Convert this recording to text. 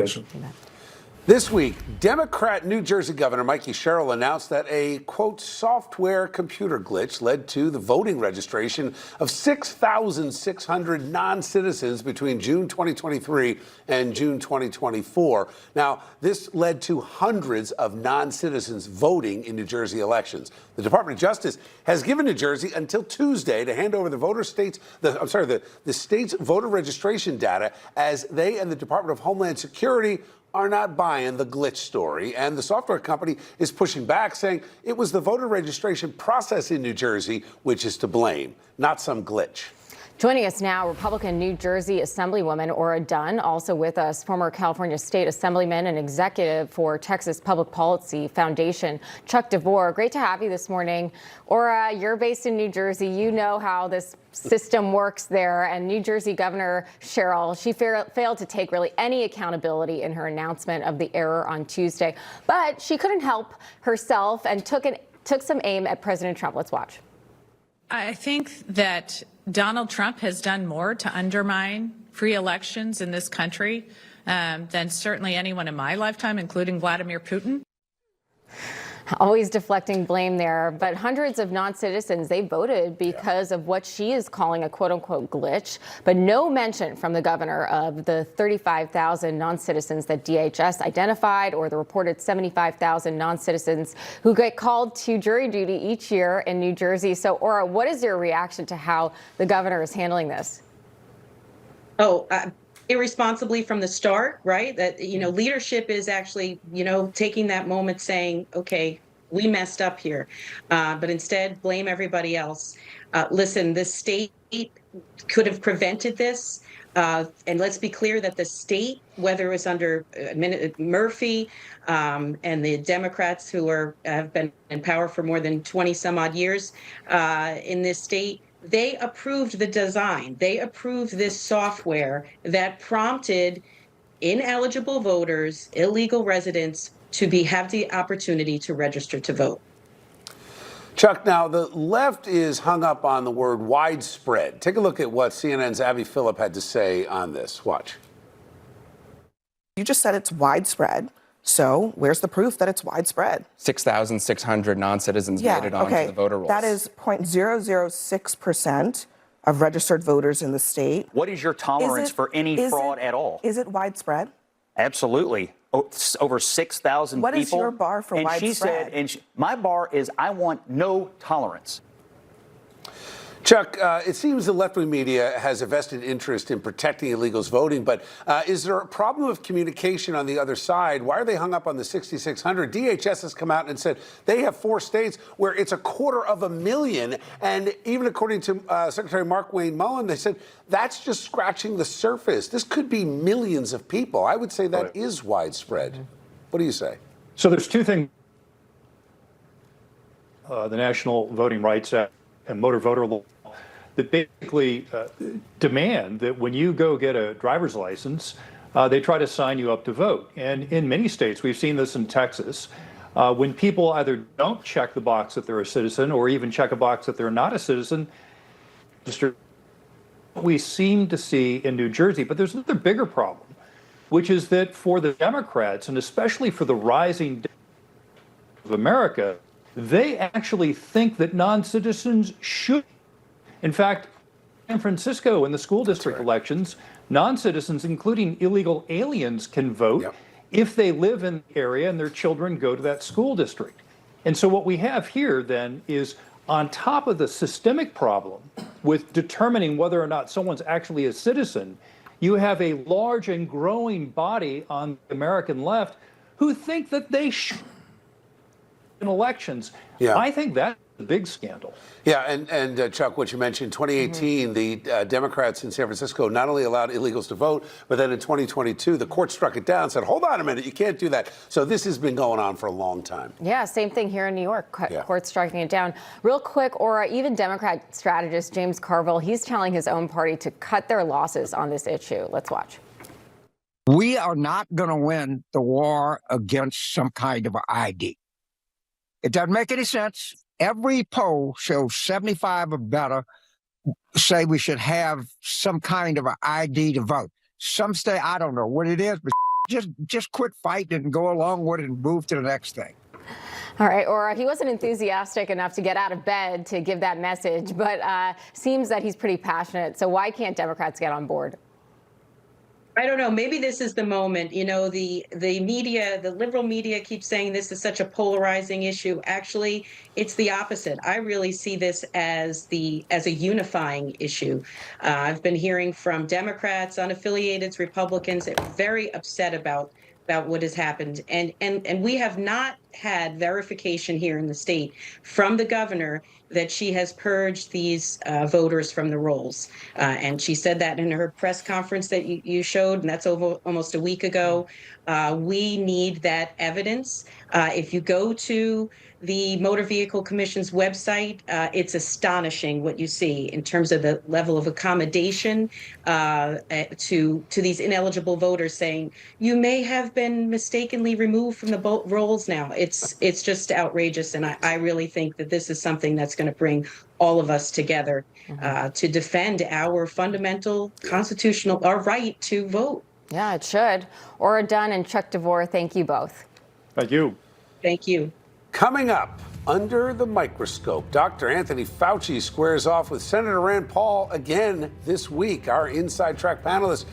Jason. This week, Democrat New Jersey Governor Mikey Sherrill announced that a, quote, software computer glitch led to the voting registration of 6,600 non-citizens between June 2023 and June 2024. Now, this led to hundreds of non-citizens voting in New Jersey elections. The Department of Justice has given New Jersey until Tuesday to hand over the state's voter registration data, as they and the Department of Homeland Security are not buying the glitch story. And the software company is pushing back, saying it was the voter registration process in New Jersey which is to blame, not some glitch. Joining us now, Republican New Jersey Assemblywoman Ora Dunn. Also with us, former California State Assemblyman and executive for Texas Public Policy Foundation, Chuck DeVore. Great to have you this morning. Ora, you're based in New Jersey. You know how this system works there. And New Jersey Governor Sherrill, she failed to take really any accountability in her announcement of the error on Tuesday. But she couldn't help herself and took some aim at President Trump. Let's watch. I think that Donald Trump has done more to undermine free elections in this country than certainly anyone in my lifetime, including Vladimir Putin. Always deflecting blame there, but hundreds of non-citizens, they voted because of what she is calling a quote-unquote glitch, but no mention from the governor of the 35,000 non-citizens that DHS identified, or the reported 75,000 non-citizens who get called to jury duty each year in New Jersey. So, Ora, what is your reaction to how the governor is handling this? Irresponsibly from the start, right? That, leadership is actually, taking that moment saying, okay, we messed up here, but instead blame everybody else. Listen, the state could have prevented this. And let's be clear that the state, whether it was under Murphy and the Democrats who have been in power for more than 20 some odd years in this state, they approved the design. They approved this software that prompted ineligible voters, illegal residents, to have the opportunity to register to vote. Chuck, now the left is hung up on the word widespread. Take a look at what CNN's Abby Phillip had to say on this. Watch. You just said it's widespread. So where's the proof that it's widespread? 6,600 non-citizens made it onto the voter rolls. That is 0.006% of registered voters in the state. What is your tolerance for any fraud at all? Is it widespread? Absolutely. Over 6,000 people. What is your bar for widespread? She said, my bar is I want no tolerance. Chuck, it seems the left-wing media has a vested interest in protecting illegals voting, but is there a problem of communication on the other side? Why are they hung up on the 6,600? DHS has come out and said they have 4 states where it's 250,000, and even according to Secretary Mark Wayne Mullen, they said that's just scratching the surface. This could be millions of people. I would say that is widespread. What do you say? So there's 2 things. The National Voting Rights Act and motor voter law that basically demand that when you go get a driver's license, they try to sign you up to vote. And in many states, we've seen this in Texas, when people either don't check the box that they're a citizen or even check a box that they're not a citizen, we seem to see in New Jersey. But there's another bigger problem, which is that for the Democrats, and especially for the rising of America, they actually think that non-citizens should. In fact, San Francisco in the school district elections, non-citizens, including illegal aliens, can vote if they live in the area and their children go to that school district. And so what we have here then is, on top of the systemic problem with determining whether or not someone's actually a citizen, you have a large and growing body on the American left who think that they should in elections. I think that's a big scandal. Yeah, and Chuck, what you mentioned, 2018, the Democrats in San Francisco not only allowed illegals to vote, but then in 2022, the court struck it down, said, hold on a minute, you can't do that. So this has been going on for a long time. Yeah, same thing here in New York, court striking it down. Real quick, Ora, even Democrat strategist James Carville, he's telling his own party to cut their losses on this issue. Let's watch. We are not going to win the war against some kind of an ID. It doesn't make any sense. Every poll shows 75 or better say we should have some kind of an ID to vote. Some state, I don't know what it is, but just quit fighting and go along with it and move to the next thing. All right, or he wasn't enthusiastic enough to get out of bed to give that message, but seems that he's pretty passionate. So why can't Democrats get on board? I don't know. Maybe this is the moment. You know, the media, the liberal media keeps saying this is such a polarizing issue. Actually, it's the opposite. I really see this as a unifying issue. I've been hearing from Democrats, unaffiliated Republicans, very upset about what has happened. And we have not had verification here in the state from the governor that she has purged these voters from the rolls. And she said that in her press conference that you showed, and that's over almost a week ago. We need that evidence. If you go to the Motor Vehicle Commission's website, it's astonishing what you see in terms of the level of accommodation to these ineligible voters, saying you may have been mistakenly removed from the rolls now. It's just outrageous, and I really think that this is something that's going to bring all of us together to defend our fundamental constitutional, our right to vote. Yeah, it should. Ora Dunn and Chuck DeVore, thank you both. Thank you. Thank you. Coming up, under the microscope, Dr. Anthony Fauci squares off with Senator Rand Paul again this week. Our Inside Track panelists